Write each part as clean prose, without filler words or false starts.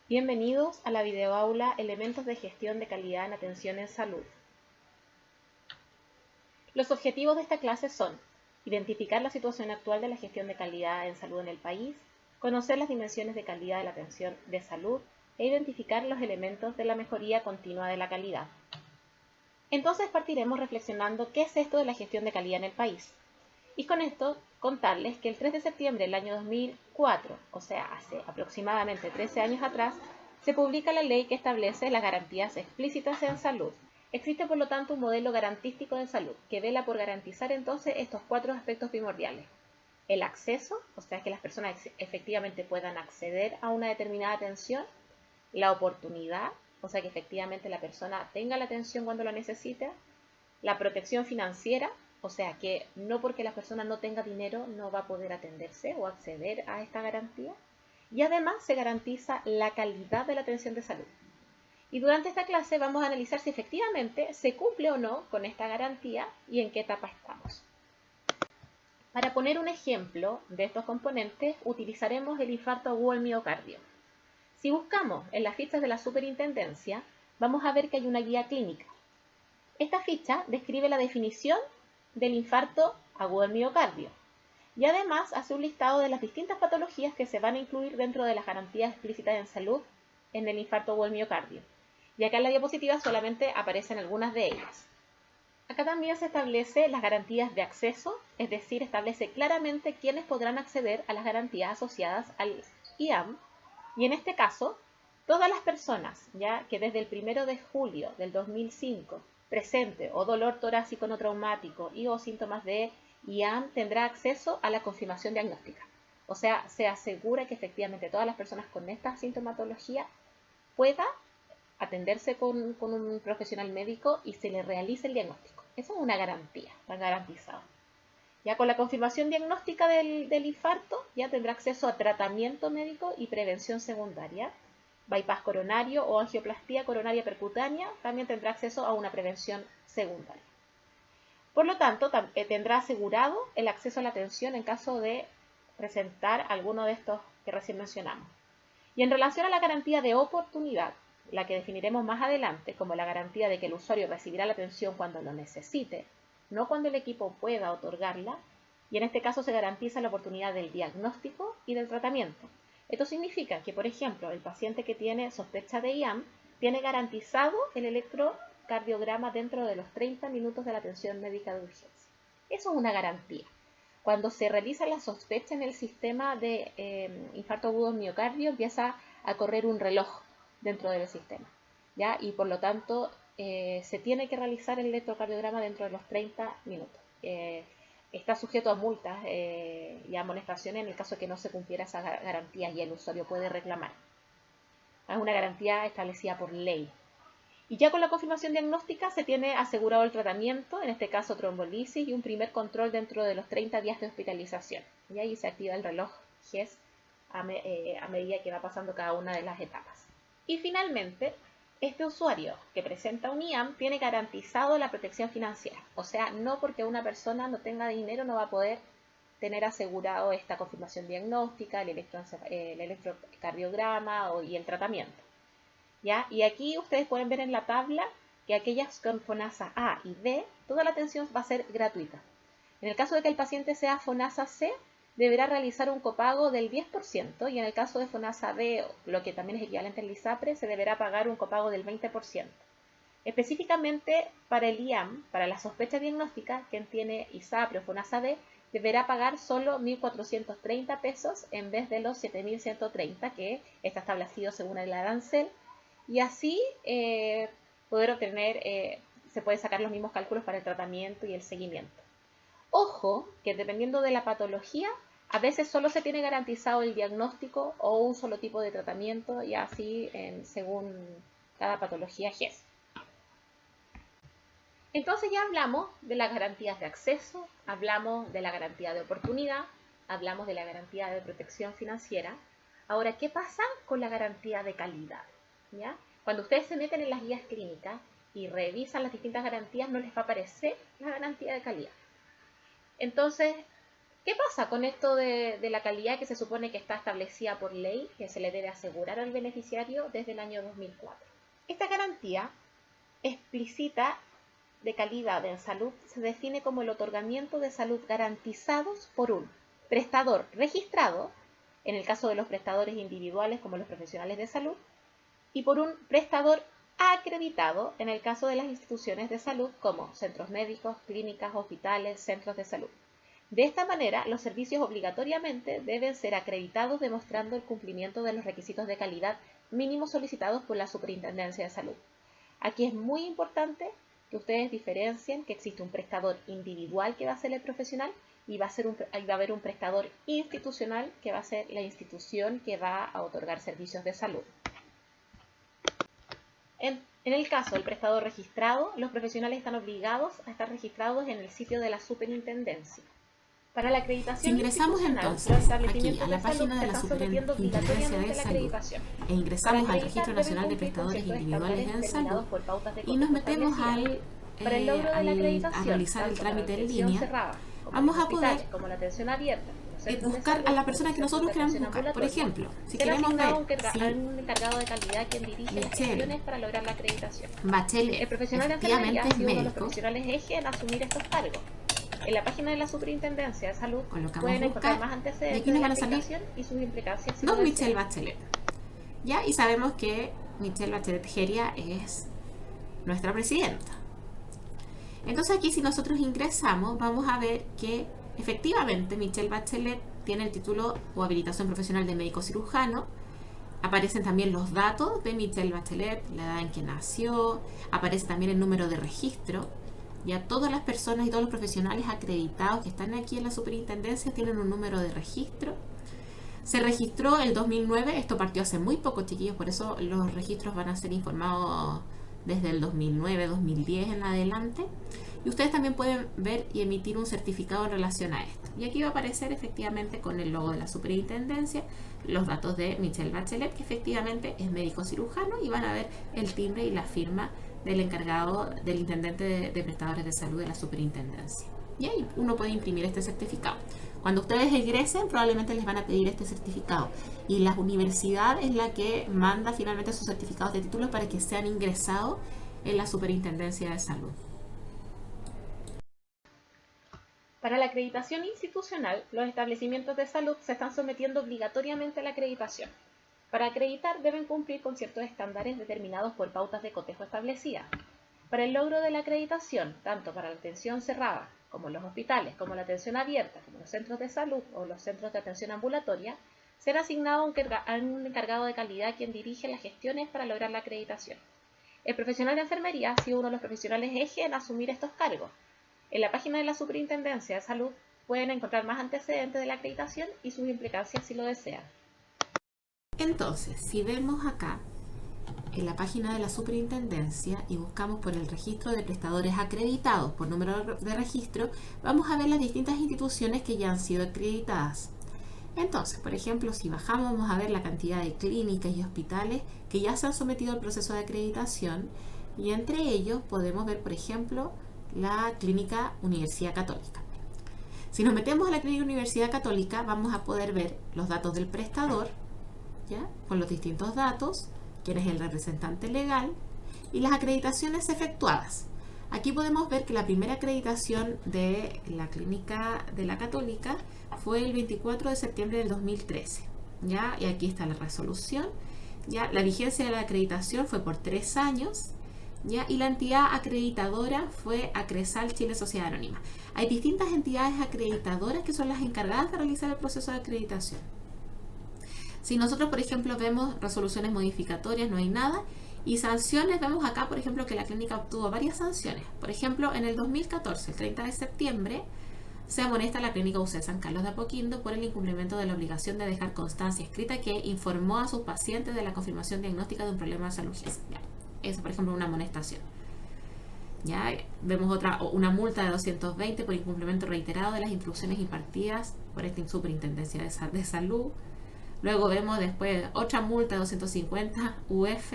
Bienvenidos a la videoaula Elementos de gestión de calidad en atención en salud. Los objetivos de esta clase son identificar la situación actual de la gestión de calidad en salud en el país, conocer las dimensiones de calidad de la atención de salud e identificar los elementos de la mejoría continua de la calidad. Entonces partiremos reflexionando qué es esto de la gestión de calidad en el país. Y con esto contarles que el 3 de septiembre del año 2004, o sea, hace aproximadamente 13 años atrás, se publica la ley que establece las garantías explícitas en salud. Existe, por lo tanto, un modelo garantístico de salud que vela por garantizar entonces estos 4 aspectos primordiales. El acceso, o sea, que las personas efectivamente puedan acceder a una determinada atención. La oportunidad, o sea, que efectivamente la persona tenga la atención cuando lo necesita. La protección financiera, o sea que no porque la persona no tenga dinero no va a poder atenderse o acceder a esta garantía. Y además se garantiza la calidad de la atención de salud. Y durante esta clase vamos a analizar si efectivamente se cumple o no con esta garantía y en qué etapa estamos. Para poner un ejemplo de estos componentes, utilizaremos el infarto agudo al miocardio. Si buscamos en las fichas de la superintendencia, vamos a ver que hay una guía clínica. Esta ficha describe la definición del infarto agudo al miocardio y además hace un listado de las distintas patologías que se van a incluir dentro de las garantías explícitas en salud en el infarto agudo al miocardio. Y acá en la diapositiva solamente aparecen algunas de ellas. Acá también se establece las garantías de acceso, es decir, establece claramente quiénes podrán acceder a las garantías asociadas al IAM, y en este caso, todas las personas ya que desde el 1 de julio del 2005 presente o dolor torácico no traumático y o síntomas de IAM tendrá acceso a la confirmación diagnóstica. O sea, se asegura que efectivamente todas las personas con esta sintomatología puedan atenderse con un profesional médico y se le realice el diagnóstico. Eso es una garantía, está garantizado. Ya con la confirmación diagnóstica del infarto, ya tendrá acceso a tratamiento médico y prevención secundaria. Bypass coronario o angioplastía coronaria percutánea también tendrá acceso a una prevención secundaria. Por lo tanto, tendrá asegurado el acceso a la atención en caso de presentar alguno de estos que recién mencionamos. Y en relación a la garantía de oportunidad, la que definiremos más adelante como la garantía de que el usuario recibirá la atención cuando lo necesite, no cuando el equipo pueda otorgarla, y en este caso se garantiza la oportunidad del diagnóstico y del tratamiento. Esto significa que, por ejemplo, el paciente que tiene sospecha de IAM tiene garantizado el electrocardiograma dentro de los 30 minutos de la atención médica de urgencia. Eso es una garantía. Cuando se realiza la sospecha en el sistema de infarto agudo en miocardio, empieza a correr un reloj dentro del sistema, ¿ya? Y por lo tanto se tiene que realizar el electrocardiograma dentro de los 30 minutos. Está sujeto a multas y amonestaciones en el caso de que no se cumpliera esa garantía y el usuario puede reclamar. Es una garantía establecida por ley. Y ya con la confirmación diagnóstica se tiene asegurado el tratamiento, en este caso trombolisis, y un primer control dentro de los 30 días de hospitalización. Y ahí se activa el reloj GES a medida que va pasando cada una de las etapas. Y finalmente, este usuario que presenta un IAM tiene garantizado la protección financiera. O sea, no porque una persona no tenga dinero no va a poder tener asegurado esta confirmación diagnóstica, el electrocardiograma y el tratamiento. ¿Ya? Y aquí ustedes pueden ver en la tabla que aquellas con FONASA A y B, toda la atención va a ser gratuita. En el caso de que el paciente sea FONASA C, deberá realizar un copago del 10% y en el caso de FONASA B, lo que también es equivalente al ISAPRE, se deberá pagar un copago del 20%. Específicamente para el IAM, para la sospecha diagnóstica, quien tiene ISAPRE o FONASA B, deberá pagar solo 1.430 pesos en vez de los 7.130 que está establecido según el arancel. Y así poder obtener, se pueden sacar los mismos cálculos para el tratamiento y el seguimiento. Ojo, que dependiendo de la patología, a veces solo se tiene garantizado el diagnóstico o un solo tipo de tratamiento y así según cada patología GES. Entonces ya hablamos de las garantías de acceso, hablamos de la garantía de oportunidad, hablamos de la garantía de protección financiera. Ahora, ¿qué pasa con la garantía de calidad? ¿Ya? Cuando ustedes se meten en las guías clínicas y revisan las distintas garantías, no les va a aparecer la garantía de calidad. Entonces, ¿Qué pasa con esto de la calidad que se supone que está establecida por ley, que se le debe asegurar al beneficiario desde el año 2004? Esta garantía explícita de calidad en salud se define como el otorgamiento de salud garantizados por un prestador registrado, en el caso de los prestadores individuales como los profesionales de salud, y por un prestador acreditado en el caso de las instituciones de salud como centros médicos, clínicas, hospitales, centros de salud. De esta manera, los servicios obligatoriamente deben ser acreditados demostrando el cumplimiento de los requisitos de calidad mínimos solicitados por la Superintendencia de Salud. Aquí es muy importante que ustedes diferencien que existe un prestador individual que va a ser el profesional y va a haber un prestador institucional que va a ser la institución que va a otorgar servicios de salud. En el caso del prestador registrado, los profesionales están obligados a estar registrados en el sitio de la Superintendencia. Para la acreditación si ingresamos entonces aquí a la página de la Superintendencia de Salud e ingresamos al Registro Nacional de Prestadores Individuales en Salud y nos metemos a realizar el trámite en línea, vamos a poder buscar a la persona que nosotros queramos buscar. Por ejemplo, si queremos ver Michelle Bachelet, el profesional de enfermería ha sido uno de los profesionales eje en asumir estos cargos. En la página de la Superintendencia de Salud pueden encontrar más antecedentes de la acreditación y sus implicancias. No, Michelle Bachelet. Ya, y sabemos que Michelle Bachelet Geria es nuestra presidenta. Entonces aquí si nosotros ingresamos vamos a ver que efectivamente Michelle Bachelet tiene el título o habilitación profesional de médico cirujano. Aparecen también los datos de Michelle Bachelet, la edad en que nació, aparece también el número de registro. Ya todas las personas y todos los profesionales acreditados que están aquí en la superintendencia tienen un número de registro. Se registró el 2009, esto partió hace muy poco, chiquillos, por eso los registros van a ser informados desde el 2009, 2010 en adelante. Y ustedes también pueden ver y emitir un certificado en relación a esto. Y aquí va a aparecer efectivamente con el logo de la superintendencia los datos de Michelle Bachelet, que efectivamente es médico cirujano, y van a ver el timbre y la firma del encargado, del intendente de prestadores de salud de la superintendencia. Y ahí uno puede imprimir este certificado. Cuando ustedes egresen, probablemente les van a pedir este certificado. Y la universidad es la que manda finalmente sus certificados de título para que sean ingresados en la superintendencia de salud. Para la acreditación institucional, los establecimientos de salud se están sometiendo obligatoriamente a la acreditación. Para acreditar deben cumplir con ciertos estándares determinados por pautas de cotejo establecidas. Para el logro de la acreditación, tanto para la atención cerrada, como los hospitales, como la atención abierta, como los centros de salud o los centros de atención ambulatoria, será asignado un encargado de calidad quien dirige las gestiones para lograr la acreditación. El profesional de enfermería ha sido uno de los profesionales eje en asumir estos cargos. En la página de la Superintendencia de Salud pueden encontrar más antecedentes de la acreditación y sus implicancias si lo desean. Entonces, si vemos acá en la página de la superintendencia y buscamos por el registro de prestadores acreditados por número de registro, vamos a ver las distintas instituciones que ya han sido acreditadas. Entonces, por ejemplo, si bajamos vamos a ver la cantidad de clínicas y hospitales que ya se han sometido al proceso de acreditación, y entre ellos podemos ver, por ejemplo, la Clínica Universidad Católica. Si nos metemos a la Clínica Universidad Católica vamos a poder ver los datos del prestador, ¿ya?, con los distintos datos, quién es el representante legal y las acreditaciones efectuadas. Aquí podemos ver que la primera acreditación de la Clínica de la Católica fue el 24 de septiembre del 2013, ¿ya? Y aquí está la resolución, ¿ya? La vigencia de la acreditación fue por 3 años, ¿ya? Y la entidad acreditadora fue Acresal Chile Sociedad Anónima. Hay distintas entidades acreditadoras que son las encargadas de realizar el proceso de acreditación. Si nosotros, por ejemplo, vemos resoluciones modificatorias, no hay nada. Y sanciones, vemos acá, por ejemplo, que la clínica obtuvo varias sanciones. Por ejemplo, en el 2014, el 30 de septiembre, se amonesta a la clínica UC San Carlos de Apoquindo por el incumplimiento de la obligación de dejar constancia escrita que informó a sus pacientes de la confirmación diagnóstica de un problema de salud. Eso, por ejemplo, una amonestación. Ya vemos una multa de 220 por incumplimiento reiterado de las instrucciones impartidas por esta superintendencia de salud. Luego vemos después otra multa de 250 UF,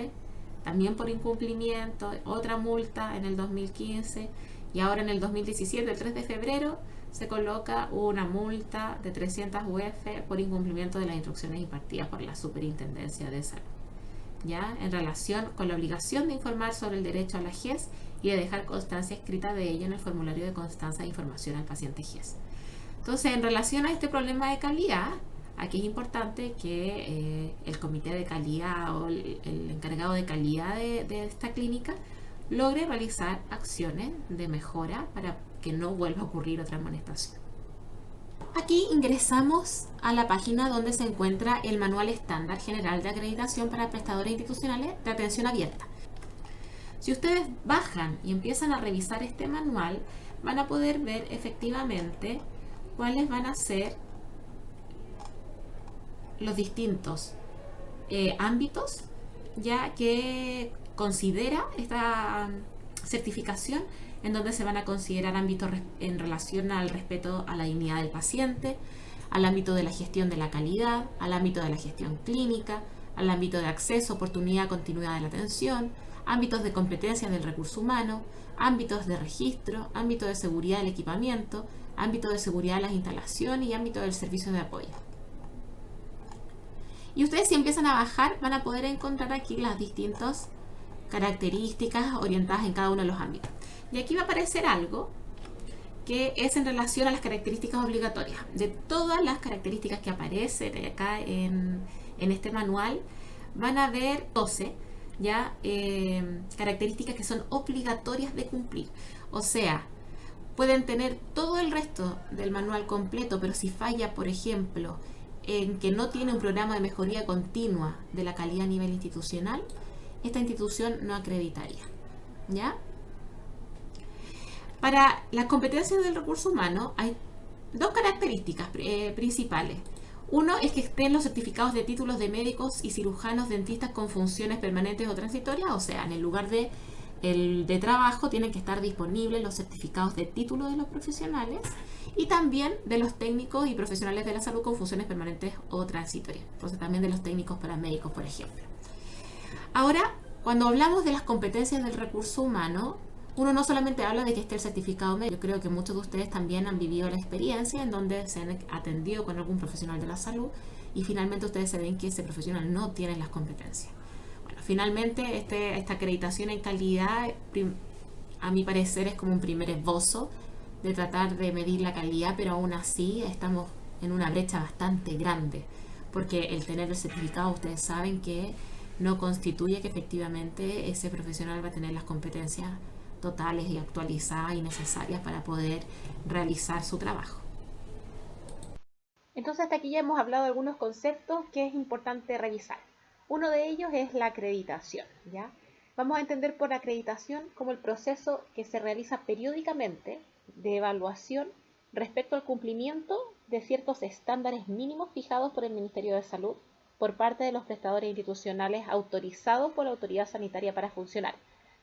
también por incumplimiento, otra multa en el 2015, y ahora en el 2017, el 3 de febrero, se coloca una multa de 300 UF por incumplimiento de las instrucciones impartidas por la Superintendencia de Salud, ¿ya? En relación con la obligación de informar sobre el derecho a la GES y de dejar constancia escrita de ello en el formulario de constancia de información al paciente GES. Entonces, en relación a este problema de calidad, aquí es importante que el comité de calidad o el encargado de calidad de esta clínica logre realizar acciones de mejora para que no vuelva a ocurrir otra amonestación. Aquí ingresamos a la página donde se encuentra el Manual Estándar General de Acreditación para Prestadores Institucionales de Atención Abierta. Si ustedes bajan y empiezan a revisar este manual, van a poder ver efectivamente cuáles van a ser los distintos ámbitos ya que considera esta certificación, en donde se van a considerar ámbitos en relación al respeto a la dignidad del paciente, al ámbito de la gestión de la calidad, al ámbito de la gestión clínica, al ámbito de acceso, oportunidad, continuidad de la atención, ámbitos de competencia del recurso humano, ámbitos de registro, ámbito de seguridad del equipamiento, ámbito de seguridad de las instalaciones y ámbito del servicio de apoyo. Y ustedes, si empiezan a bajar, van a poder encontrar aquí las distintas características orientadas en cada uno de los ámbitos. Y aquí va a aparecer algo que es en relación a las características obligatorias. De todas las características que aparecen acá en este manual, van a haber 12 ya características que son obligatorias de cumplir. O sea, pueden tener todo el resto del manual completo, pero si falla, por ejemplo, en que no tiene un programa de mejoría continua de la calidad a nivel institucional, esta institución no acreditaría, ¿ya? Para las competencias del recurso humano hay dos características principales. Uno es que estén los certificados de títulos de médicos y cirujanos dentistas con funciones permanentes o transitorias, o sea, en el lugar de trabajo tienen que estar disponibles los certificados de título de los profesionales y también de los técnicos y profesionales de la salud con funciones permanentes o transitorias. Entonces también de los técnicos paramédicos, por ejemplo. Ahora, cuando hablamos de las competencias del recurso humano, uno no solamente habla de que esté el certificado médico. Yo creo que muchos de ustedes también han vivido la experiencia en donde se han atendido con algún profesional de la salud y finalmente ustedes se ven que ese profesional no tiene las competencias. Bueno, finalmente esta acreditación en calidad, a mi parecer, es como un primer esbozo de tratar de medir la calidad, pero aún así estamos en una brecha bastante grande, porque el tener el certificado, ustedes saben que no constituye que efectivamente ese profesional va a tener las competencias totales y actualizadas y necesarias para poder realizar su trabajo. Entonces hasta aquí ya hemos hablado de algunos conceptos que es importante revisar. Uno de ellos es la acreditación, ¿ya? Vamos a entender por acreditación como el proceso que se realiza periódicamente de evaluación respecto al cumplimiento de ciertos estándares mínimos fijados por el Ministerio de Salud por parte de los prestadores institucionales autorizados por la autoridad sanitaria para funcionar,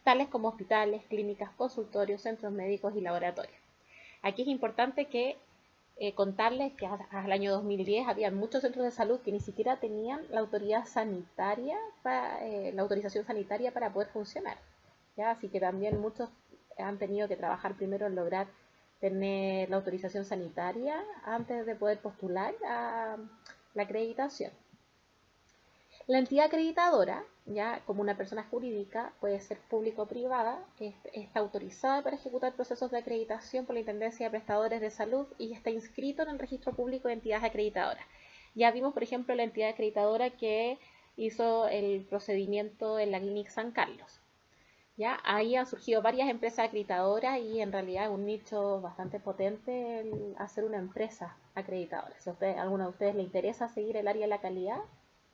tales como hospitales, clínicas, consultorios, centros médicos y laboratorios. Aquí es importante que contarles que hasta el año 2010 había muchos centros de salud que ni siquiera tenían la autoridad sanitaria, la autorización sanitaria para poder funcionar, ¿ya? Así que también muchos han tenido que trabajar primero en lograr tener la autorización sanitaria antes de poder postular a la acreditación. La entidad acreditadora, ya como una persona jurídica, puede ser pública o privada, está autorizada para ejecutar procesos de acreditación por la Intendencia de Prestadores de Salud y está inscrito en el Registro Público de Entidades Acreditadoras. Ya vimos, por ejemplo, la entidad acreditadora que hizo el procedimiento en la Clínica San Carlos. ¿Ya? Ahí han surgido varias empresas acreditadoras y en realidad es un nicho bastante potente el hacer una empresa acreditadora. Si a alguno de ustedes le interesa seguir el área de la calidad,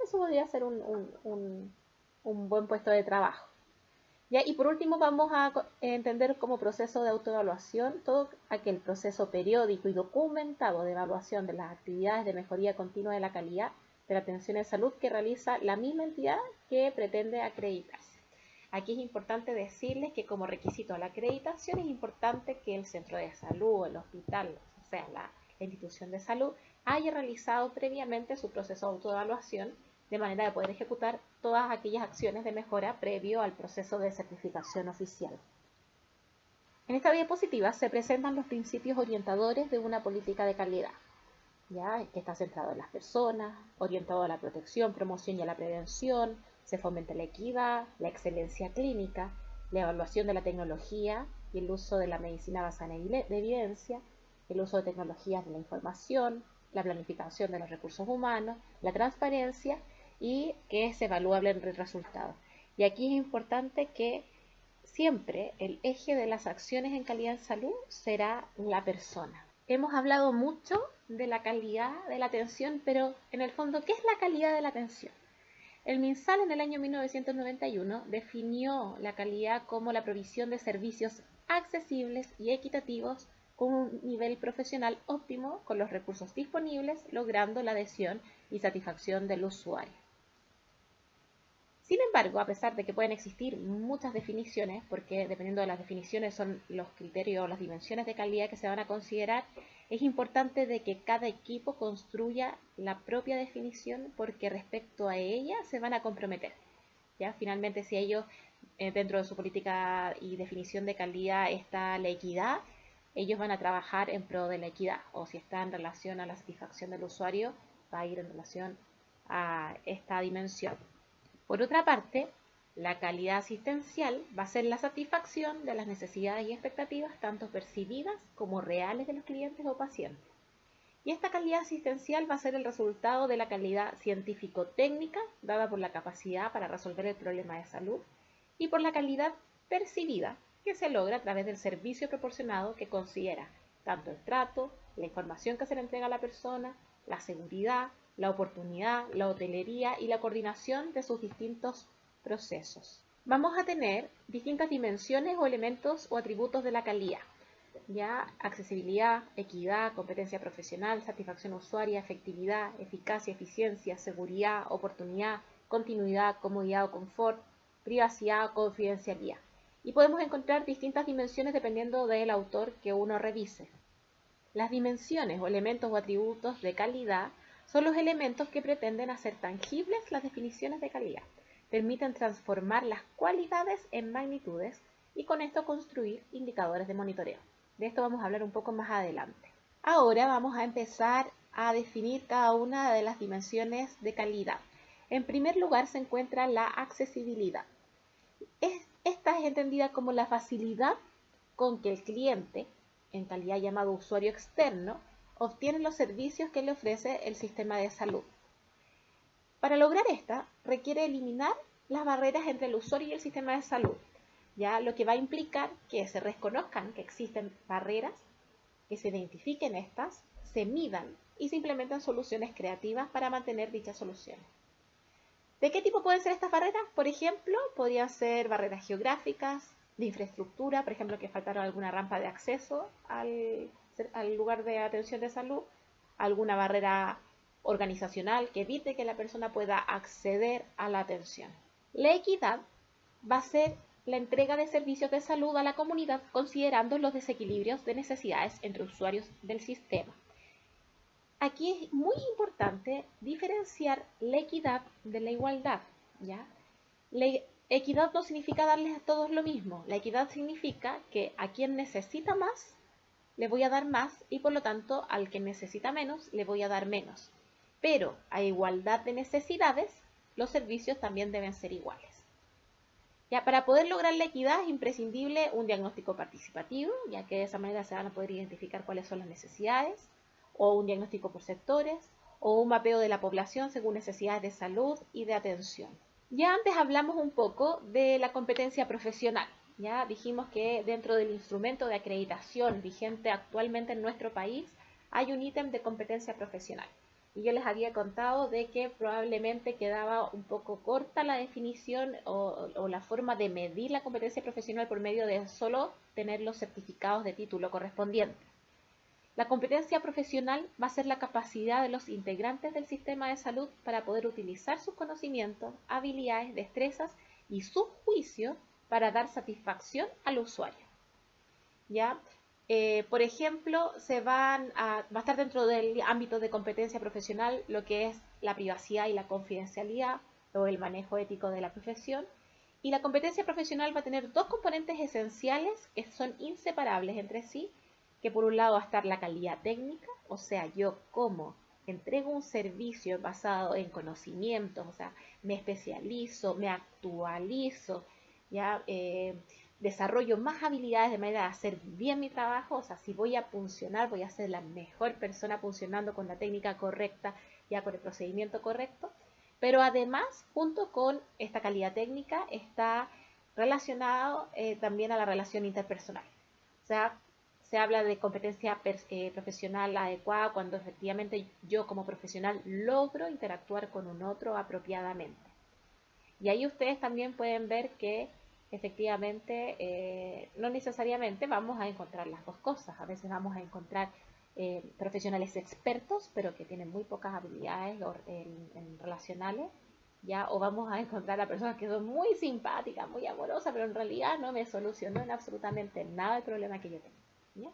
eso podría ser un buen puesto de trabajo. ¿Ya? Y por último vamos a entender como proceso de autoevaluación todo aquel proceso periódico y documentado de evaluación de las actividades de mejoría continua de la calidad de la atención en salud que realiza la misma entidad que pretende acreditarse. Aquí es importante decirles que como requisito a la acreditación es importante que el centro de salud, el hospital, o sea, la institución de salud, haya realizado previamente su proceso de autoevaluación de manera de poder ejecutar todas aquellas acciones de mejora previo al proceso de certificación oficial. En esta diapositiva se presentan los principios orientadores de una política de calidad, ¿ya? Que está centrado en las personas, orientado a la protección, promoción y a la prevención, se fomenta la equidad, la excelencia clínica, la evaluación de la tecnología y el uso de la medicina basada en evidencia, el uso de tecnologías de la información, la planificación de los recursos humanos, la transparencia y que es evaluable el resultado. Y aquí es importante que siempre el eje de las acciones en calidad en salud será la persona. Hemos hablado mucho de la calidad de la atención, pero en el fondo, ¿qué es la calidad de la atención? El MinSal en el año 1991 definió la calidad como la provisión de servicios accesibles y equitativos con un nivel profesional óptimo con los recursos disponibles, logrando la adhesión y satisfacción del usuario. Sin embargo, a pesar de que pueden existir muchas definiciones, porque dependiendo de las definiciones son los criterios o las dimensiones de calidad que se van a considerar, es importante de que cada equipo construya la propia definición porque respecto a ella se van a comprometer. ¿Ya? Finalmente, si ellos dentro de su política y definición de calidad está la equidad, ellos van a trabajar en pro de la equidad, o si está en relación a la satisfacción del usuario, va a ir en relación a esta dimensión. Por otra parte, la calidad asistencial va a ser la satisfacción de las necesidades y expectativas tanto percibidas como reales de los clientes o pacientes. Y esta calidad asistencial va a ser el resultado de la calidad científico-técnica dada por la capacidad para resolver el problema de salud y por la calidad percibida que se logra a través del servicio proporcionado que considera tanto el trato, la información que se le entrega a la persona, la seguridad, la oportunidad, la hotelería y la coordinación de sus distintos procesos. Vamos a tener distintas dimensiones o elementos o atributos de la calidad. ¿Ya? Accesibilidad, equidad, competencia profesional, satisfacción usuaria, efectividad, eficacia, eficiencia, seguridad, oportunidad, continuidad, comodidad o confort, privacidad, confidencialidad. Y podemos encontrar distintas dimensiones dependiendo del autor que uno revise. Las dimensiones o elementos o atributos de calidad son los elementos que pretenden hacer tangibles las definiciones de calidad. Permiten transformar las cualidades en magnitudes y con esto construir indicadores de monitoreo. De esto vamos a hablar un poco más adelante. Ahora vamos a empezar a definir cada una de las dimensiones de calidad. En primer lugar se encuentra la accesibilidad. Esta es entendida como la facilidad con que el cliente, en calidad llamado usuario externo, obtiene los servicios que le ofrece el sistema de salud. Para lograr esta, requiere eliminar las barreras entre el usuario y el sistema de salud, ¿ya? Lo que va a implicar que se reconozcan que existen barreras, que se identifiquen estas, se midan y se implementen soluciones creativas para mantener dichas soluciones. ¿De qué tipo pueden ser estas barreras? Por ejemplo, podrían ser barreras geográficas, de infraestructura, por ejemplo, que faltaron alguna rampa de acceso al lugar de atención de salud, alguna barrera organizacional que evite que la persona pueda acceder a la atención. La equidad va a ser la entrega de servicios de salud a la comunidad considerando los desequilibrios de necesidades entre usuarios del sistema. Aquí es muy importante diferenciar la equidad de la igualdad, ¿ya? La equidad no significa darles a todos lo mismo. La equidad significa que a quien necesita más, le voy a dar más y por lo tanto al que necesita menos, le voy a dar menos. Pero a igualdad de necesidades, los servicios también deben ser iguales. Ya, para poder lograr la equidad es imprescindible un diagnóstico participativo, ya que de esa manera se van a poder identificar cuáles son las necesidades, o un diagnóstico por sectores, o un mapeo de la población según necesidades de salud y de atención. Ya antes hablamos un poco de la competencia profesional. Ya dijimos que dentro del instrumento de acreditación vigente actualmente en nuestro país hay un ítem de competencia profesional. Y yo les había contado de que probablemente quedaba un poco corta la definición o la forma de medir la competencia profesional por medio de solo tener los certificados de título correspondientes. La competencia profesional va a ser la capacidad de los integrantes del sistema de salud para poder utilizar sus conocimientos, habilidades, destrezas y su juicio para dar satisfacción al usuario. ¿Ya? Por ejemplo, va a estar dentro del ámbito de competencia profesional lo que es la privacidad y la confidencialidad o el manejo ético de la profesión Y la competencia profesional va a tener dos componentes esenciales que son inseparables entre sí, que por un lado va a estar la calidad técnica, o sea, yo como entrego un servicio basado en conocimientos, o sea, me especializo, me actualizo, ya desarrollo más habilidades de manera de hacer bien mi trabajo, o sea, si voy a funcionar, voy a ser la mejor persona funcionando con la técnica correcta, ya con el procedimiento correcto. Pero además, junto con esta calidad técnica, está relacionado también a la relación interpersonal. O sea, se habla de competencia profesional adecuada cuando efectivamente yo como profesional logro interactuar con un otro apropiadamente. Y ahí ustedes también pueden ver que efectivamente no necesariamente vamos a encontrar las dos cosas. A veces vamos a encontrar profesionales expertos, pero que tienen muy pocas habilidades en relacionales, ¿ya? O vamos a encontrar a personas que son muy simpáticas, muy amorosas, pero en realidad no me solucionó en absolutamente nada el problema que yo tengo, ¿ya?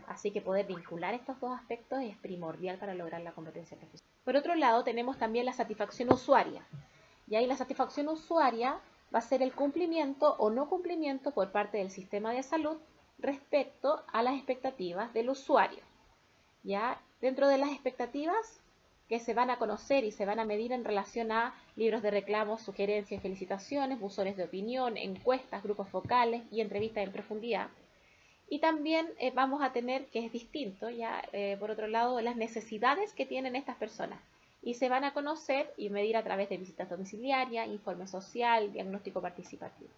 Así que poder vincular estos dos aspectos es primordial para lograr la competencia profesional. Por otro lado, tenemos también la satisfacción usuaria. Y ahí la satisfacción usuaria va a ser el cumplimiento o no cumplimiento por parte del sistema de salud respecto a las expectativas del usuario. ¿Ya? Dentro de las expectativas que se van a conocer y se van a medir en relación a libros de reclamos, sugerencias, felicitaciones, buzones de opinión, encuestas, grupos focales y entrevistas en profundidad. Y también vamos a tener, que es distinto, ya por otro lado, las necesidades que tienen estas personas. Y se van a conocer y medir a través de visitas domiciliarias, informe social, diagnóstico participativo.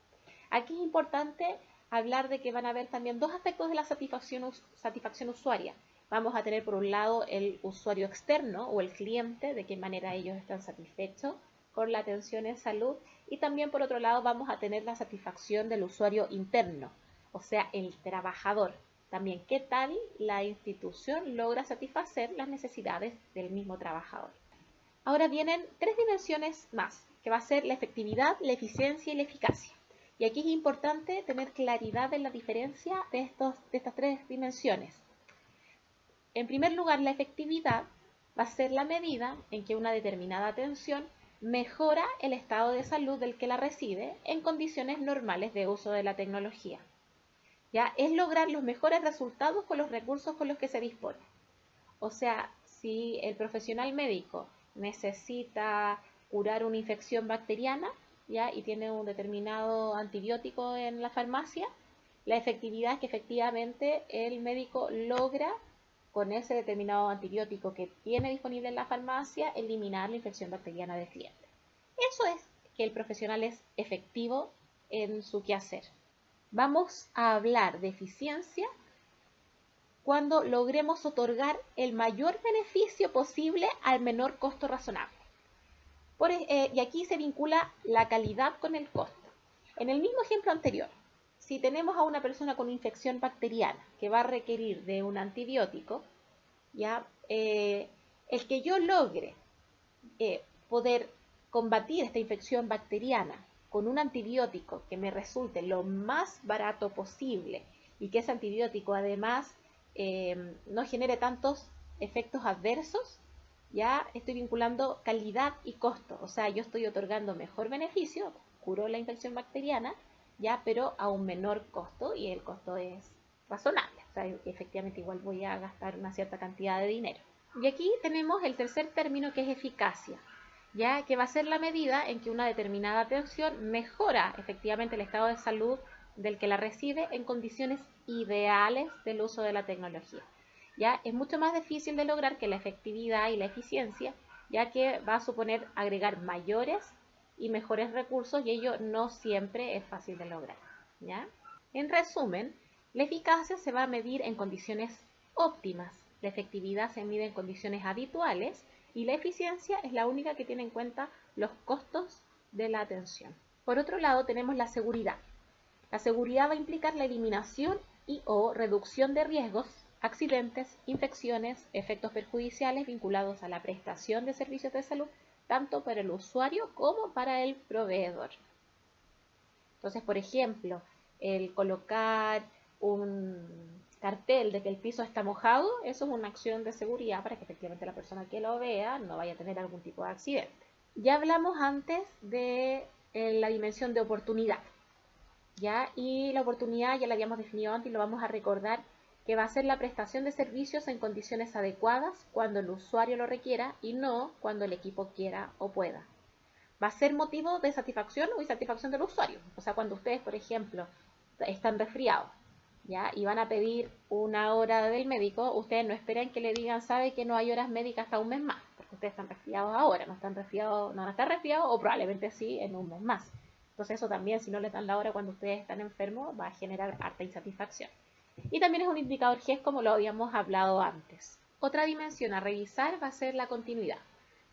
Aquí es importante hablar de que van a haber también dos aspectos de la satisfacción usuaria. Vamos a tener por un lado el usuario externo o el cliente, de qué manera ellos están satisfechos con la atención en salud, y también por otro lado vamos a tener la satisfacción del usuario interno, o sea, el trabajador. También qué tal la institución logra satisfacer las necesidades del mismo trabajador. Ahora vienen tres dimensiones más, que va a ser la efectividad, la eficiencia y la eficacia. Y aquí es importante tener claridad en la diferencia de estas tres dimensiones. En primer lugar, la efectividad va a ser la medida en que una determinada atención mejora el estado de salud del que la recibe en condiciones normales de uso de la tecnología. ¿Ya? Es lograr los mejores resultados con los recursos con los que se dispone. O sea, si el profesional médico necesita curar una infección bacteriana, ¿ya? Y tiene un determinado antibiótico en la farmacia, la efectividad es que efectivamente el médico logra, con ese determinado antibiótico que tiene disponible en la farmacia, eliminar la infección bacteriana del cliente. Eso es que el profesional es efectivo en su quehacer. Vamos a hablar de eficiencia cuando logremos otorgar el mayor beneficio posible al menor costo razonable. Y aquí se vincula la calidad con el costo. En el mismo ejemplo anterior, si tenemos a una persona con infección bacteriana que va a requerir de un antibiótico, ¿ya? El que yo logre poder combatir esta infección bacteriana con un antibiótico que me resulte lo más barato posible y que ese antibiótico además no genere tantos efectos adversos, ya estoy vinculando calidad y costo. O sea, yo estoy otorgando mejor beneficio, curo la infección bacteriana, ya, pero a un menor costo, y el costo es razonable. O sea, efectivamente igual voy a gastar una cierta cantidad de dinero. Y aquí tenemos el tercer término, que es eficacia, ya que va a ser la medida en que una determinada atención mejora efectivamente el estado de salud del que la recibe en condiciones ideales del uso de la tecnología. Ya es mucho más difícil de lograr que la efectividad y la eficiencia, ya que va a suponer agregar mayores y mejores recursos, y ello no siempre es fácil de lograr, ¿ya? En resumen, la eficacia se va a medir en condiciones óptimas, la efectividad se mide en condiciones habituales y la eficiencia es la única que tiene en cuenta los costos de la atención. Por otro lado, tenemos la seguridad. La seguridad va a implicar la eliminación y o reducción de riesgos, accidentes, infecciones, efectos perjudiciales vinculados a la prestación de servicios de salud, tanto para el usuario como para el proveedor. Entonces, por ejemplo, el colocar un cartel de que el piso está mojado, eso es una acción de seguridad para que efectivamente la persona que lo vea no vaya a tener algún tipo de accidente. Ya hablamos antes de la dimensión de oportunidad, ¿ya? Y la oportunidad ya la habíamos definido antes y lo vamos a recordar, que va a ser la prestación de servicios en condiciones adecuadas cuando el usuario lo requiera y no cuando el equipo quiera o pueda. Va a ser motivo de satisfacción o insatisfacción del usuario. O sea, cuando ustedes, por ejemplo, están resfriados, ¿ya? Y van a pedir una hora del médico, ustedes no esperan que le digan, sabe que no hay horas médicas hasta un mes más, porque ustedes están resfriados ahora, no están resfriados, no van a estar resfriados o probablemente sí en un mes más. Entonces eso también, si no les dan la hora cuando ustedes están enfermos, va a generar harta insatisfacción. Y también es un indicador GES como lo habíamos hablado antes. Otra dimensión a revisar va a ser la continuidad,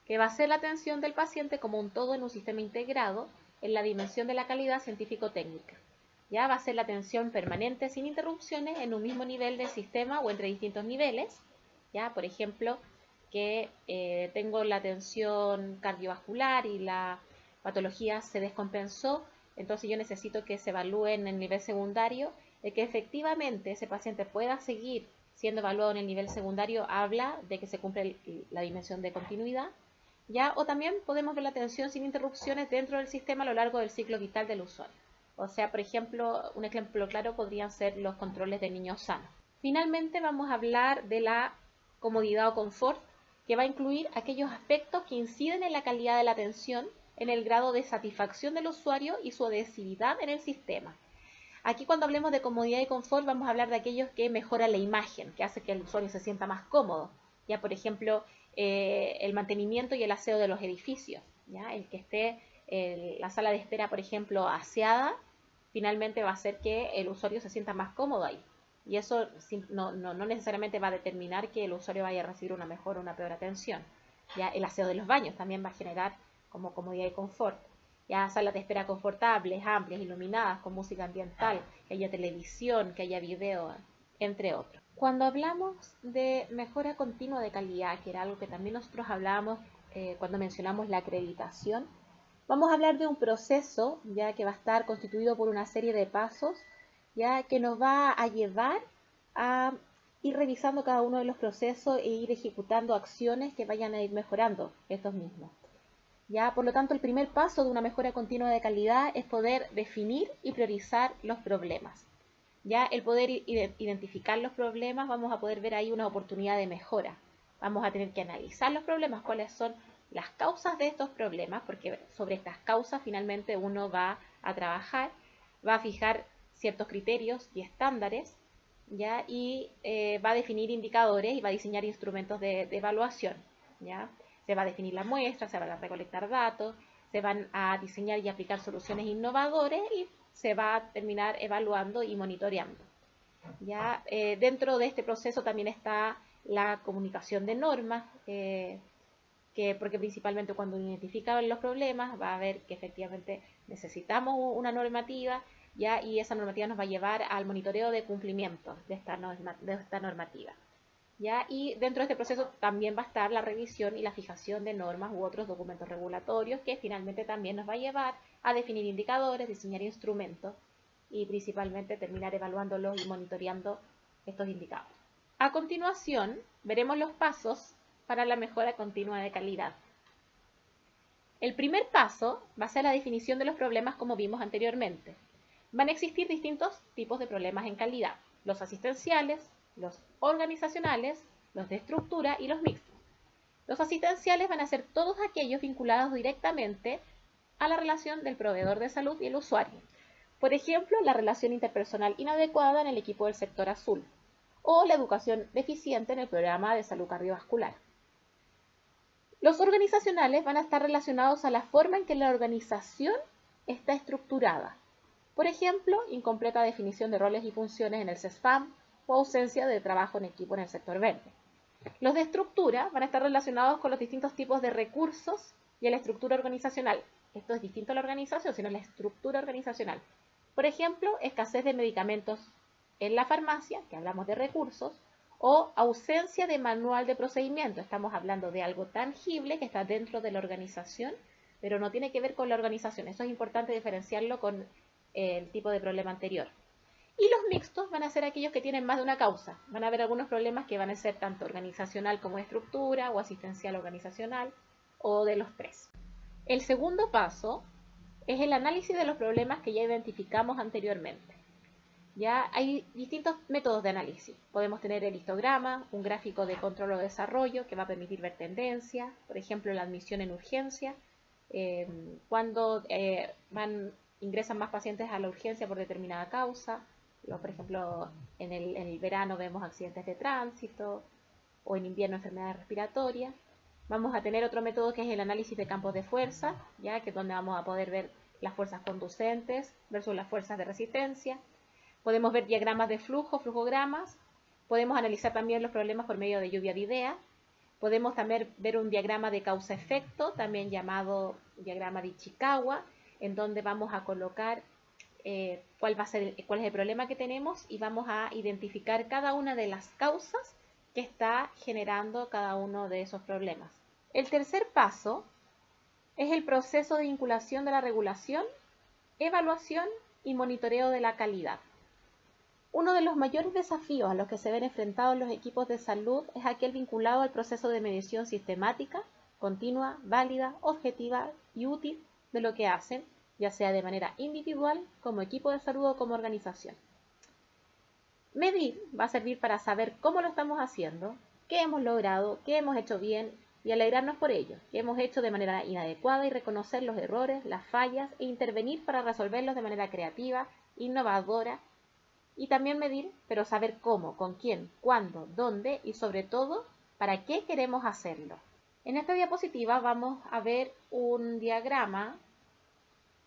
que va a ser la atención del paciente como un todo en un sistema integrado en la dimensión de la calidad científico-técnica. Ya va a ser la atención permanente sin interrupciones en un mismo nivel del sistema o entre distintos niveles. Ya, por ejemplo, que tengo la atención cardiovascular y la patología se descompensó, entonces yo necesito que se evalúe en el nivel secundario, de que efectivamente ese paciente pueda seguir siendo evaluado en el nivel secundario, habla de que se cumple la dimensión de continuidad. ¿Ya? O también podemos ver la atención sin interrupciones dentro del sistema a lo largo del ciclo vital del usuario. O sea, por ejemplo, un ejemplo claro podrían ser los controles de niños sanos. Finalmente vamos a hablar de la comodidad o confort, que va a incluir aquellos aspectos que inciden en la calidad de la atención, en el grado de satisfacción del usuario y su adhesividad en el sistema. Aquí cuando hablemos de comodidad y confort vamos a hablar de aquellos que mejoran la imagen, que hace que el usuario se sienta más cómodo. Ya, por ejemplo, el mantenimiento y el aseo de los edificios. ¿Ya? El que esté la sala de espera, por ejemplo, aseada, finalmente va a hacer que el usuario se sienta más cómodo ahí. Y eso no necesariamente va a determinar que el usuario vaya a recibir una mejor o una peor atención. ¿Ya? El aseo de los baños también va a generar como comodidad y confort. Ya salas de espera confortables, amplias, iluminadas, con música ambiental, que haya televisión, que haya video, entre otros. Cuando hablamos de mejora continua de calidad, que era algo que también nosotros hablábamos cuando mencionamos la acreditación, vamos a hablar de un proceso ya que va a estar constituido por una serie de pasos ya que nos va a llevar a ir revisando cada uno de los procesos e ir ejecutando acciones que vayan a ir mejorando estos mismos. ¿Ya? Por lo tanto, el primer paso de una mejora continua de calidad es poder definir y priorizar los problemas. Ya el poder identificar los problemas, vamos a poder ver ahí una oportunidad de mejora. Vamos a tener que analizar los problemas, cuáles son las causas de estos problemas, porque sobre estas causas finalmente uno va a trabajar, va a fijar ciertos criterios y estándares, ¿ya? Y va a definir indicadores y va a diseñar instrumentos de evaluación, ¿ya? Se va a definir la muestra, se van a recolectar datos, se van a diseñar y aplicar soluciones innovadoras y se va a terminar evaluando y monitoreando. ¿Ya? Dentro de este proceso también está la comunicación de normas, porque principalmente cuando uno identifica los problemas va a ver que efectivamente necesitamos una normativa, ¿ya? Y esa normativa nos va a llevar al monitoreo de cumplimiento de esta normativa. ¿Ya? Y dentro de este proceso también va a estar la revisión y la fijación de normas u otros documentos regulatorios que finalmente también nos va a llevar a definir indicadores, diseñar instrumentos y principalmente terminar evaluándolos y monitoreando estos indicadores. A continuación, veremos los pasos para la mejora continua de calidad. El primer paso va a ser la definición de los problemas como vimos anteriormente. Van a existir distintos tipos de problemas en calidad, los asistenciales, los organizacionales, los de estructura y los mixtos. Los asistenciales van a ser todos aquellos vinculados directamente a la relación del proveedor de salud y el usuario. Por ejemplo, la relación interpersonal inadecuada en el equipo del sector azul o la educación deficiente en el programa de salud cardiovascular. Los organizacionales van a estar relacionados a la forma en que la organización está estructurada. Por ejemplo, incompleta definición de roles y funciones en el CESFAM, o ausencia de trabajo en equipo en el sector verde. Los de estructura van a estar relacionados con los distintos tipos de recursos y a la estructura organizacional. Esto es distinto a la organización, sino a la estructura organizacional. Por ejemplo, escasez de medicamentos en la farmacia, que hablamos de recursos, o ausencia de manual de procedimiento. Estamos hablando de algo tangible que está dentro de la organización, pero no tiene que ver con la organización. Eso es importante diferenciarlo con el tipo de problema anterior. Y los mixtos van a ser aquellos que tienen más de una causa. Van a haber algunos problemas que van a ser tanto organizacional como de estructura o asistencial organizacional o de los tres. El segundo paso es el análisis de los problemas que ya identificamos anteriormente. Ya hay distintos métodos de análisis. Podemos tener el histograma, un gráfico de control o desarrollo que va a permitir ver tendencias, por ejemplo, la admisión en urgencia, cuando ingresan más pacientes a la urgencia por determinada causa. Por ejemplo, en el verano vemos accidentes de tránsito o en invierno enfermedades respiratorias. Vamos a tener otro método que es el análisis de campos de fuerza, ya que es donde vamos a poder ver las fuerzas conducentes versus las fuerzas de resistencia. Podemos ver diagramas de flujo, flujogramas. Podemos analizar también los problemas por medio de lluvia de ideas. Podemos también ver un diagrama de causa-efecto, también llamado diagrama de Ichikawa, en donde vamos a colocar cuál es el problema que tenemos y vamos a identificar cada una de las causas que está generando cada uno de esos problemas. El tercer paso es el proceso de vinculación de la regulación, evaluación y monitoreo de la calidad. Uno de los mayores desafíos a los que se ven enfrentados los equipos de salud es aquel vinculado al proceso de medición sistemática, continua, válida, objetiva y útil de lo que hacen, ya sea de manera individual, como equipo de salud o como organización. Medir va a servir para saber cómo lo estamos haciendo, qué hemos logrado, qué hemos hecho bien y alegrarnos por ello, qué hemos hecho de manera inadecuada y reconocer los errores, las fallas e intervenir para resolverlos de manera creativa, innovadora. Y también medir, pero saber cómo, con quién, cuándo, dónde y sobre todo, para qué queremos hacerlo. En esta diapositiva vamos a ver un diagrama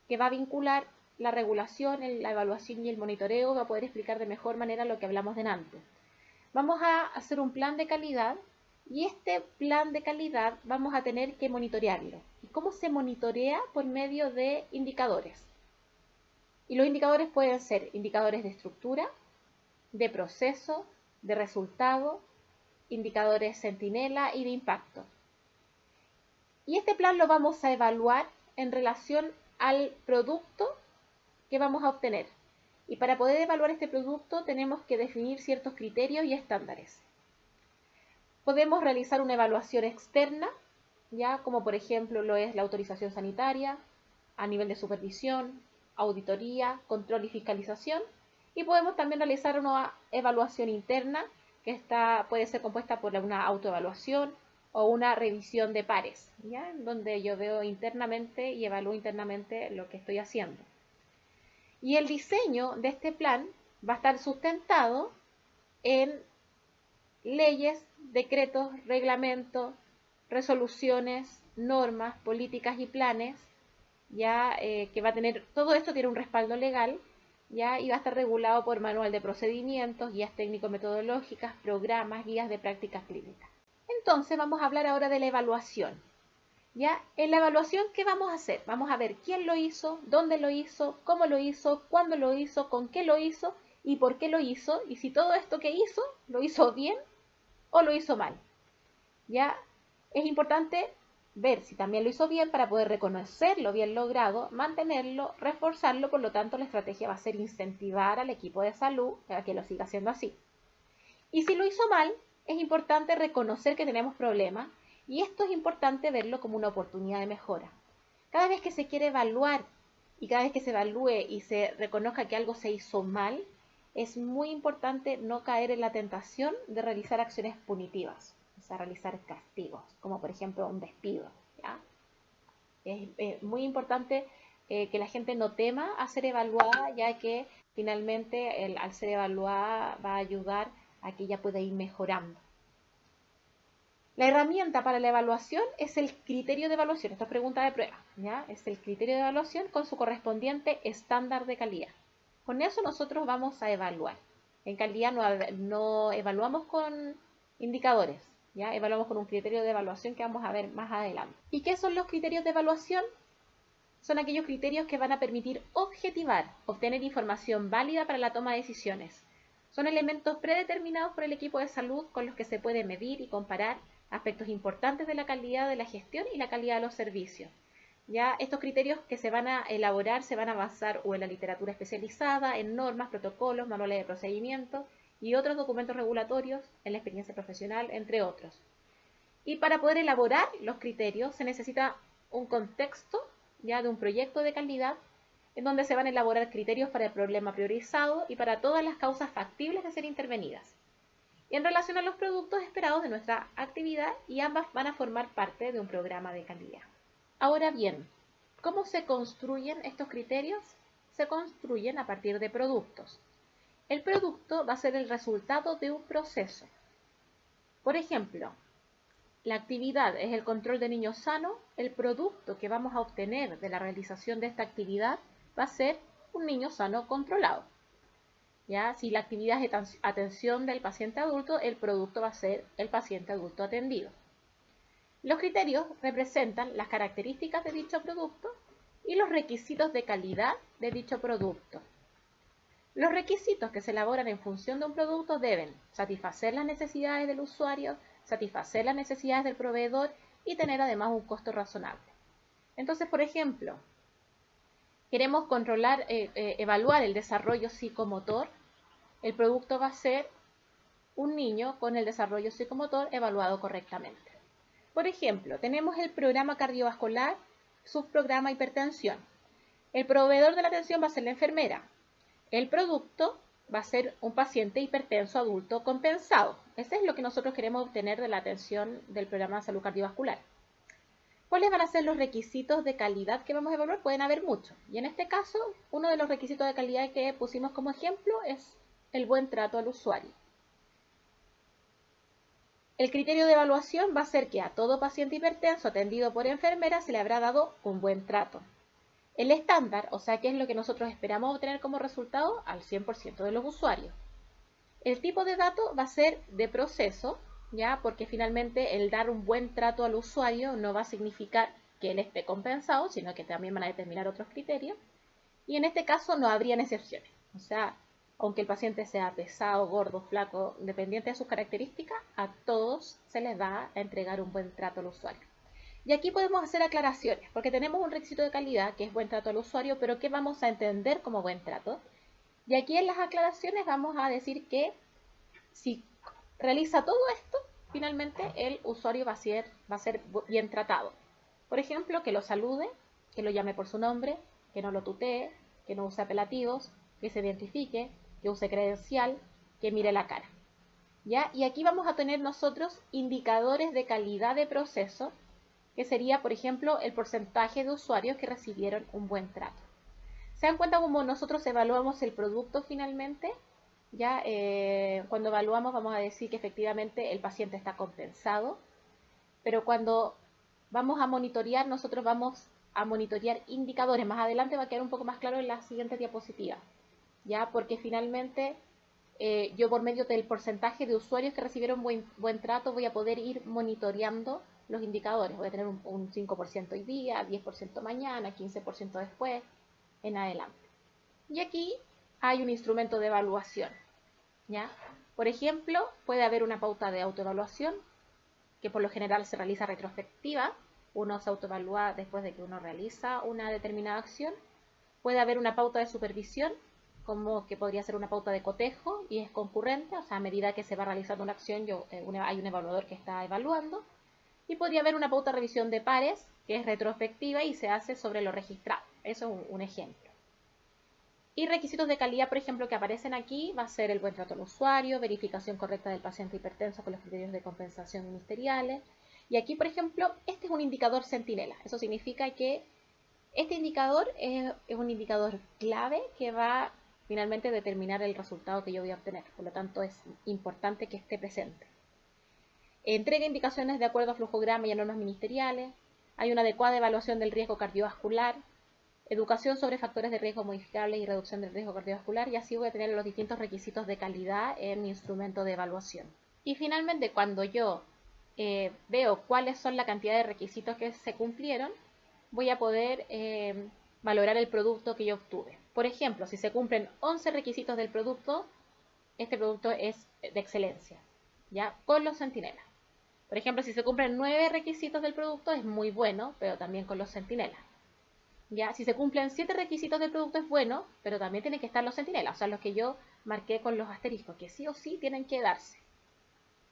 que va a vincular la regulación, la evaluación y el monitoreo, va a poder explicar de mejor manera lo que hablamos delante. Vamos a hacer un plan de calidad y este plan de calidad vamos a tener que monitorearlo. ¿Y cómo se monitorea? Por medio de indicadores. Y los indicadores pueden ser indicadores de estructura, de proceso, de resultado, indicadores centinela y de impacto. Y este plan lo vamos a evaluar en relación al producto que vamos a obtener. Y para poder evaluar este producto tenemos que definir ciertos criterios y estándares. Podemos realizar una evaluación externa, ya como por ejemplo lo es la autorización sanitaria, a nivel de supervisión, auditoría, control y fiscalización, y podemos también realizar una evaluación interna que puede ser compuesta por una autoevaluación o una revisión de pares, ¿ya? En donde yo veo internamente y evalúo internamente lo que estoy haciendo. Y el diseño de este plan va a estar sustentado en leyes, decretos, reglamentos, resoluciones, normas, políticas y planes, ya que va a tener, todo esto tiene un respaldo legal, ya, y va a estar regulado por manual de procedimientos, guías técnico-metodológicas, programas, guías de prácticas clínicas. Entonces vamos a hablar ahora de la evaluación. Ya, en la evaluación, ¿qué vamos a hacer? Vamos a ver quién lo hizo, dónde lo hizo, cómo lo hizo, cuándo lo hizo, con qué lo hizo y por qué lo hizo, y si todo esto que hizo, lo hizo bien o lo hizo mal. Ya, es importante ver si también lo hizo bien para poder reconocer lo bien logrado, mantenerlo, reforzarlo. Por lo tanto, la estrategia va a ser incentivar al equipo de salud a que lo siga haciendo así. Y si lo hizo mal, es importante reconocer que tenemos problemas, y esto es importante verlo como una oportunidad de mejora. Cada vez que se quiere evaluar y cada vez que se evalúe y se reconozca que algo se hizo mal, es muy importante no caer en la tentación de realizar acciones punitivas, o sea, realizar castigos, como por ejemplo un despido, ¿ya? Es muy importante que la gente no tema a ser evaluada, ya que finalmente al ser evaluada va a ayudar a que ella pueda ir mejorando. La herramienta para la evaluación es el criterio de evaluación. Esto es pregunta de prueba, ¿ya? Es el criterio de evaluación con su correspondiente estándar de calidad. Con eso nosotros vamos a evaluar. En calidad no evaluamos con indicadores, ¿ya? Evaluamos con un criterio de evaluación que vamos a ver más adelante. ¿Y qué son los criterios de evaluación? Son aquellos criterios que van a permitir objetivar, obtener información válida para la toma de decisiones. Son elementos predeterminados por el equipo de salud con los que se puede medir y comparar aspectos importantes de la calidad de la gestión y la calidad de los servicios. Ya estos criterios que se van a elaborar se van a basar o en la literatura especializada, en normas, protocolos, manuales de procedimiento y otros documentos regulatorios, en la experiencia profesional, entre otros. Y para poder elaborar los criterios se necesita un contexto ya de un proyecto de calidad en donde se van a elaborar criterios para el problema priorizado y para todas las causas factibles de ser intervenidas. Y en relación a los productos esperados de nuestra actividad, y ambas van a formar parte de un programa de calidad. Ahora bien, ¿cómo se construyen estos criterios? Se construyen a partir de productos. El producto va a ser el resultado de un proceso. Por ejemplo, la actividad es el control de niños sanos, el producto que vamos a obtener de la realización de esta actividad va a ser un niño sano controlado. ¿Ya? Si la actividad es atención del paciente adulto, el producto va a ser el paciente adulto atendido. Los criterios representan las características de dicho producto y los requisitos de calidad de dicho producto. Los requisitos que se elaboran en función de un producto deben satisfacer las necesidades del usuario, satisfacer las necesidades del proveedor y tener además un costo razonable. Entonces, por ejemplo, queremos controlar, evaluar el desarrollo psicomotor. El producto va a ser un niño con el desarrollo psicomotor evaluado correctamente. Por ejemplo, tenemos el programa cardiovascular, subprograma hipertensión. El proveedor de la atención va a ser la enfermera. El producto va a ser un paciente hipertenso adulto compensado. Ese es lo que nosotros queremos obtener de la atención del programa de salud cardiovascular. ¿Cuáles van a ser los requisitos de calidad que vamos a evaluar? Pueden haber muchos. Y en este caso, uno de los requisitos de calidad que pusimos como ejemplo es el buen trato al usuario. El criterio de evaluación va a ser que a todo paciente hipertenso atendido por enfermera se le habrá dado un buen trato. El estándar, o sea, que es lo que nosotros esperamos obtener como resultado al 100% de los usuarios. El tipo de dato va a ser de proceso, ¿ya? Porque finalmente el dar un buen trato al usuario no va a significar que él esté compensado, sino que también van a determinar otros criterios. Y en este caso no habrían excepciones. O sea, aunque el paciente sea pesado, gordo, flaco, dependiente de sus características, a todos se les va a entregar un buen trato al usuario. Y aquí podemos hacer aclaraciones, porque tenemos un requisito de calidad que es buen trato al usuario, pero ¿qué vamos a entender como buen trato? Y aquí en las aclaraciones vamos a decir que si realiza todo esto, finalmente el usuario va a ser bien tratado. Por ejemplo, que lo salude, que lo llame por su nombre, que no lo tutee, que no use apelativos, que se identifique, que use credencial, que mire la cara. ¿Ya? Y aquí vamos a tener nosotros indicadores de calidad de proceso, que sería, por ejemplo, el porcentaje de usuarios que recibieron un buen trato. ¿Se dan cuenta cómo nosotros evaluamos el producto finalmente? Ya cuando evaluamos vamos a decir que efectivamente el paciente está compensado, pero cuando vamos a monitorear, nosotros vamos a monitorear indicadores. Más adelante va a quedar un poco más claro en la siguiente diapositiva, ya porque finalmente yo por medio del porcentaje de usuarios que recibieron buen trato voy a poder ir monitoreando los indicadores. Voy a tener un 5% hoy día, 10% mañana, 15% después, en adelante. Y aquí hay un instrumento de evaluación, ¿ya? Por ejemplo, puede haber una pauta de autoevaluación, que por lo general se realiza retrospectiva. Uno se autoevalúa después de que uno realiza una determinada acción. Puede haber una pauta de supervisión, como que podría ser una pauta de cotejo y es concurrente, o sea, a medida que se va realizando una acción hay un evaluador que está evaluando. Y podría haber una pauta de revisión de pares, que es retrospectiva y se hace sobre lo registrado. Eso es un ejemplo. Y requisitos de calidad, por ejemplo, que aparecen aquí, va a ser el buen trato al usuario, verificación correcta del paciente hipertenso con los criterios de compensación ministeriales. Y aquí, por ejemplo, este es un indicador centinela. Eso significa que este indicador es un indicador clave que va finalmente a determinar el resultado que yo voy a obtener. Por lo tanto, es importante que esté presente. Entrega indicaciones de acuerdo a flujograma y a normas ministeriales. Hay una adecuada evaluación del riesgo cardiovascular. Educación sobre factores de riesgo modificables y reducción del riesgo cardiovascular. Y así voy a tener los distintos requisitos de calidad en mi instrumento de evaluación. Y finalmente, cuando yo veo cuáles son la cantidad de requisitos que se cumplieron, voy a poder valorar el producto que yo obtuve. Por ejemplo, si se cumplen 11 requisitos del producto, este producto es de excelencia, ¿ya? Con los centinelas. Por ejemplo, si se cumplen 9 requisitos del producto, es muy bueno, pero también con los centinelas. ¿Ya? Si se cumplen 7 requisitos del producto, es bueno, pero también tienen que estar los centinelas, o sea, los que yo marqué con los asteriscos, que sí o sí tienen que darse.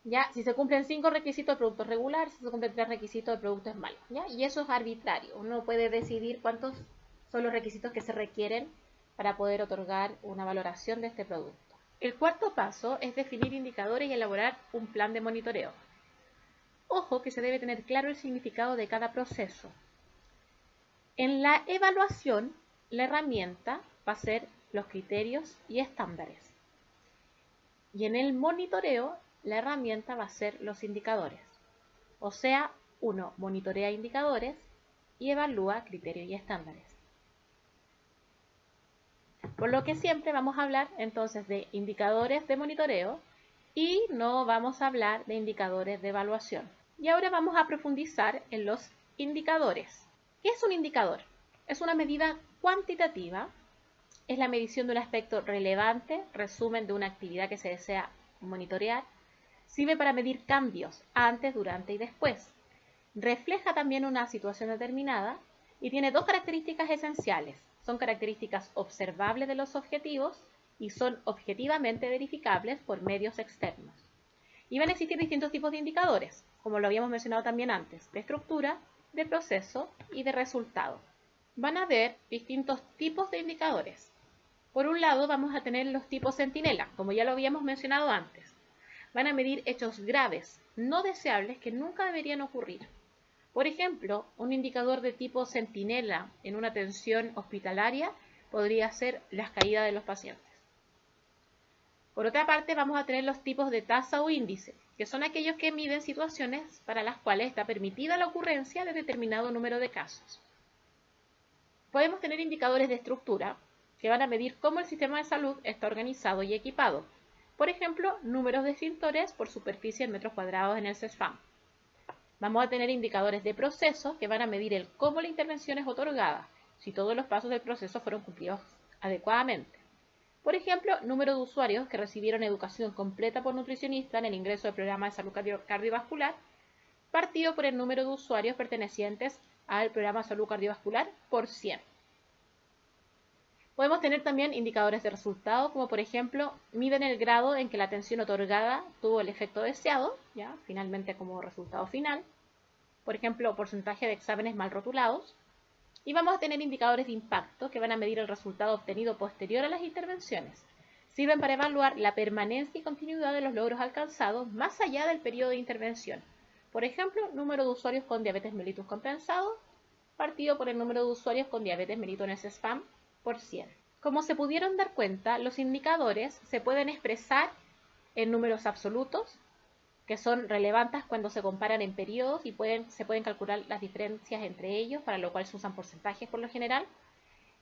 ¿Ya? Si se cumplen 5 requisitos, el producto es regular. Si se cumplen 3 requisitos, el producto es malo. ¿Ya? Y eso es arbitrario. Uno puede decidir cuántos son los requisitos que se requieren para poder otorgar una valoración de este producto. El cuarto paso es definir indicadores y elaborar un plan de monitoreo. Ojo que se debe tener claro el significado de cada proceso. En la evaluación, la herramienta va a ser los criterios y estándares. Y en el monitoreo, la herramienta va a ser los indicadores. O sea, uno monitorea indicadores y evalúa criterios y estándares. Por lo que siempre vamos a hablar entonces de indicadores de monitoreo y no vamos a hablar de indicadores de evaluación. Y ahora vamos a profundizar en los indicadores. ¿Qué es un indicador? Es una medida cuantitativa, es la medición de un aspecto relevante, resumen de una actividad que se desea monitorear, sirve para medir cambios antes, durante y después. Refleja también una situación determinada y tiene dos características esenciales. Son características observables de los objetivos y son objetivamente verificables por medios externos. Y van a existir distintos tipos de indicadores, como lo habíamos mencionado también antes, de estructura, de proceso y de resultado. Van a haber distintos tipos de indicadores. Por un lado vamos a tener los tipos centinela, como ya lo habíamos mencionado antes. Van a medir hechos graves, no deseables, que nunca deberían ocurrir. Por ejemplo, un indicador de tipo centinela en una atención hospitalaria podría ser las caídas de los pacientes. Por otra parte, vamos a tener los tipos de tasa o índice, que son aquellos que miden situaciones para las cuales está permitida la ocurrencia de determinado número de casos. Podemos tener indicadores de estructura, que van a medir cómo el sistema de salud está organizado y equipado. Por ejemplo, números de extintores por superficie en metros cuadrados en el CESFAM. Vamos a tener indicadores de proceso que van a medir el cómo la intervención es otorgada, si todos los pasos del proceso fueron cumplidos adecuadamente. Por ejemplo, número de usuarios que recibieron educación completa por nutricionista en el ingreso del programa de salud cardiovascular, partido por el número de usuarios pertenecientes al programa de salud cardiovascular por 100. Podemos tener también indicadores de resultado, como por ejemplo, miden el grado en que la atención otorgada tuvo el efecto deseado, ¿ya? Finalmente como resultado final. Por ejemplo, porcentaje de exámenes mal rotulados. Y vamos a tener indicadores de impacto que van a medir el resultado obtenido posterior a las intervenciones. Sirven para evaluar la permanencia y continuidad de los logros alcanzados más allá del periodo de intervención. Por ejemplo, número de usuarios con diabetes mellitus compensado, partido por el número de usuarios con diabetes mellitus en SPAM por 100. Como se pudieron dar cuenta, los indicadores se pueden expresar en números absolutos, que son relevantes cuando se comparan en periodos y se pueden calcular las diferencias entre ellos, para lo cual se usan porcentajes por lo general,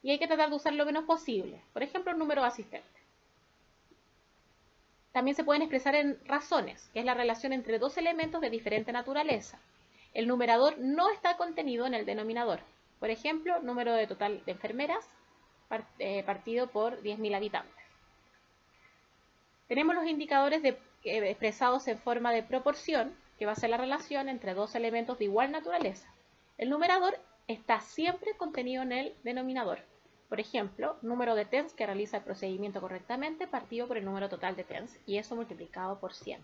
y hay que tratar de usar lo menos posible. Por ejemplo, el número asistente. También se pueden expresar en razones, que es la relación entre dos elementos de diferente naturaleza. El numerador no está contenido en el denominador. Por ejemplo, número de total de enfermeras partido por 10.000 habitantes. Tenemos los indicadores expresados en forma de proporción, que va a ser la relación entre dos elementos de igual naturaleza. El numerador está siempre contenido en el denominador. Por ejemplo, número de TENS que realiza el procedimiento correctamente partido por el número total de TENS, y eso multiplicado por 100.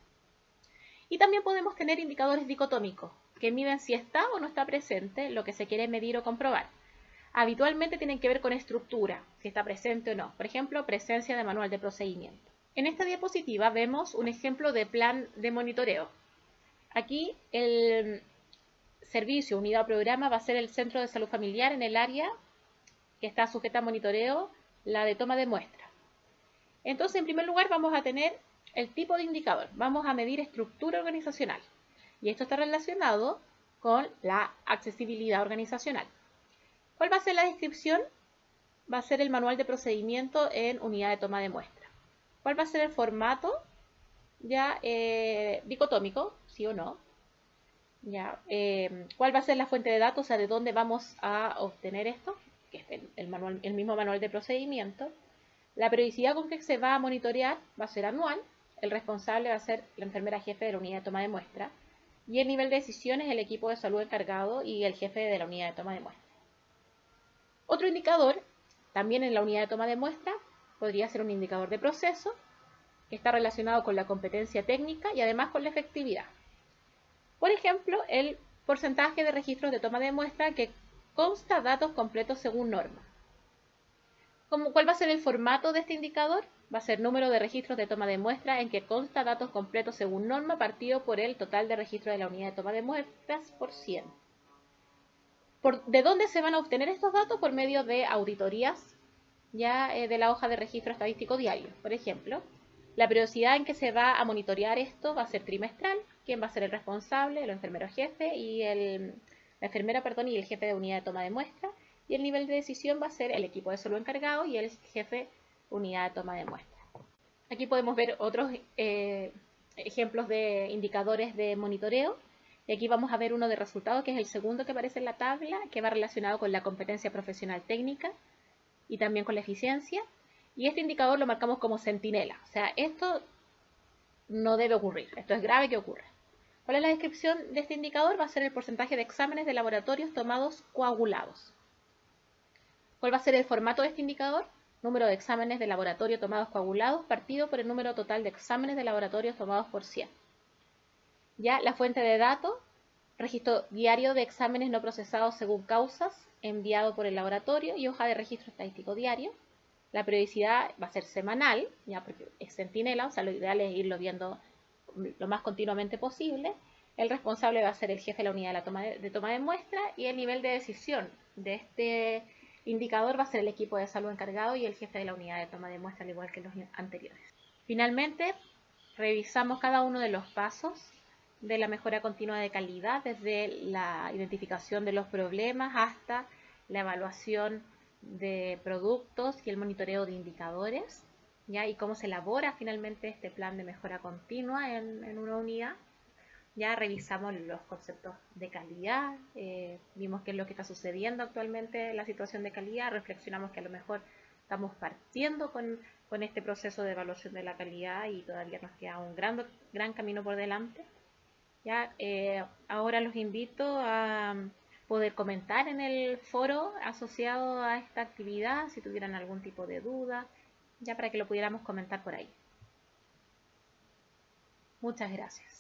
Y también podemos tener indicadores dicotómicos, que miden si está o no está presente lo que se quiere medir o comprobar. Habitualmente tienen que ver con estructura, si está presente o no. Por ejemplo, presencia de manual de procedimiento. En esta diapositiva vemos un ejemplo de plan de monitoreo. Aquí el servicio, unidad o programa va a ser el centro de salud familiar en el área que está sujeta a monitoreo, la de toma de muestra. Entonces, en primer lugar, vamos a tener el tipo de indicador. Vamos a medir estructura organizacional. Y esto está relacionado con la accesibilidad organizacional. ¿Cuál va a ser la descripción? Va a ser el manual de procedimiento en unidad de toma de muestra. ¿Cuál va a ser el formato? Ya dicotómico, sí o no. Ya, ¿cuál va a ser la fuente de datos? O sea, ¿de dónde vamos a obtener esto? Que es el mismo manual de procedimiento. La periodicidad con que se va a monitorear va a ser anual. El responsable va a ser la enfermera jefe de la unidad de toma de muestra. Y el nivel de decisión es el equipo de salud encargado y el jefe de la unidad de toma de muestra. Otro indicador, también en la unidad de toma de muestra, podría ser un indicador de proceso, está relacionado con la competencia técnica y además con la efectividad. Por ejemplo, el porcentaje de registros de toma de muestra que consta datos completos según norma. ¿Cuál va a ser el formato de este indicador? Va a ser número de registros de toma de muestra en que consta datos completos según norma partido por el total de registros de la unidad de toma de muestras por 100. ¿De dónde se van a obtener estos datos? Por medio de auditorías de la hoja de registro estadístico diario. Por ejemplo, la periodicidad en que se va a monitorear esto va a ser trimestral. ¿Quién va a ser el responsable? El enfermero jefe y la enfermera, y el jefe de unidad de toma de muestra. Y el nivel de decisión va a ser el equipo de salud encargado y el jefe unidad de toma de muestra. Aquí podemos ver otros ejemplos de indicadores de monitoreo. Y aquí vamos a ver uno de resultados, que es el segundo que aparece en la tabla, que va relacionado con la competencia profesional técnica y también con la eficiencia. Y este indicador lo marcamos como centinela. O sea, esto no debe ocurrir. Esto es grave que ocurra. ¿Cuál es la descripción de este indicador? Va a ser el porcentaje de exámenes de laboratorios tomados coagulados. ¿Cuál va a ser el formato de este indicador? Número de exámenes de laboratorio tomados coagulados partido por el número total de exámenes de laboratorios tomados por 100. Ya la fuente de datos, registro diario de exámenes no procesados según causas, enviado por el laboratorio y hoja de registro estadístico diario. La periodicidad va a ser semanal, ya porque es centinela, o sea, lo ideal es irlo viendo lo más continuamente posible. El responsable va a ser el jefe de la unidad de toma de muestra y el nivel de decisión de este indicador va a ser el equipo de salud encargado y el jefe de la unidad de toma de muestra, al igual que los anteriores. Finalmente, revisamos cada uno de los pasos de la mejora continua de calidad, desde la identificación de los problemas hasta la evaluación de productos y el monitoreo de indicadores, ¿ya? Y cómo se elabora finalmente este plan de mejora continua en una unidad. Ya revisamos los conceptos de calidad, vimos qué es lo que está sucediendo actualmente en la situación de calidad, reflexionamos que a lo mejor estamos partiendo con este proceso de evaluación de la calidad y todavía nos queda un gran camino por delante. Ya, ahora los invito a poder comentar en el foro asociado a esta actividad, si tuvieran algún tipo de duda, ya para que lo pudiéramos comentar por ahí. Muchas gracias.